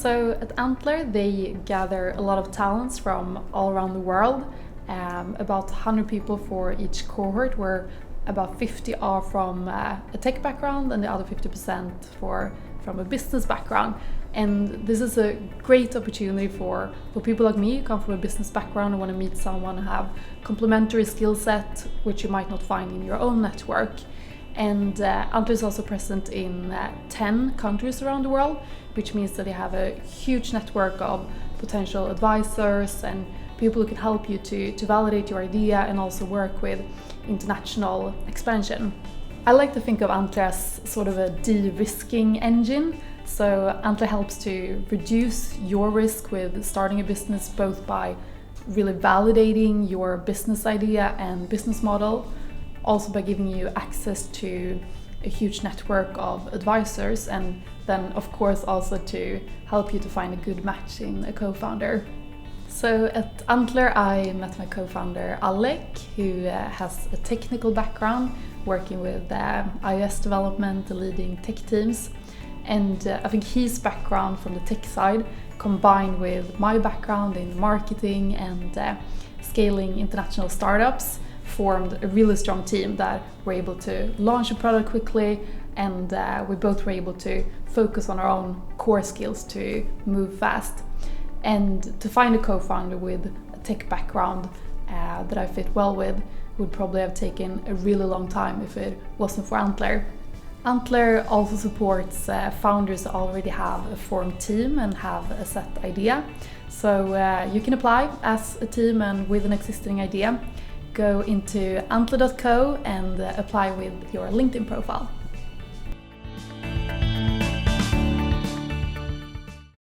So at Antler, they gather a lot of talents from all around the world, about 100 people for each cohort, where about 50 are from a tech background and the other 50% from a business background. And this is a great opportunity for people like me who come from a business background and want to meet someone who have complementary skill set which you might not find in your own network. And Antle is also present in 10 countries around the world, which means that they have a huge network of potential advisors and people who can help you to validate your idea and also work with international expansion. I like to think of Antler as sort of a de-risking engine. So Antler helps to reduce your risk with starting a business, both by really validating your business idea and business model, also by giving you access to a huge network of advisors, and then of course also to help you to find a good match in a co-founder. So at Antler I met my co-founder Alec, who has a technical background working with iOS development, leading tech teams. And I think his background from the tech side, combined with my background in marketing and scaling international startups, formed a really strong team that were able to launch a product quickly, and we both were able to focus on our own core skills to move fast. And to find a co-founder with a tech background that I fit well with would probably have taken a really long time if it wasn't for Antler. Antler also supports founders that already have a formed team and have a set idea. So you can apply as a team and with an existing idea. Go into antler.co and apply with your LinkedIn profile.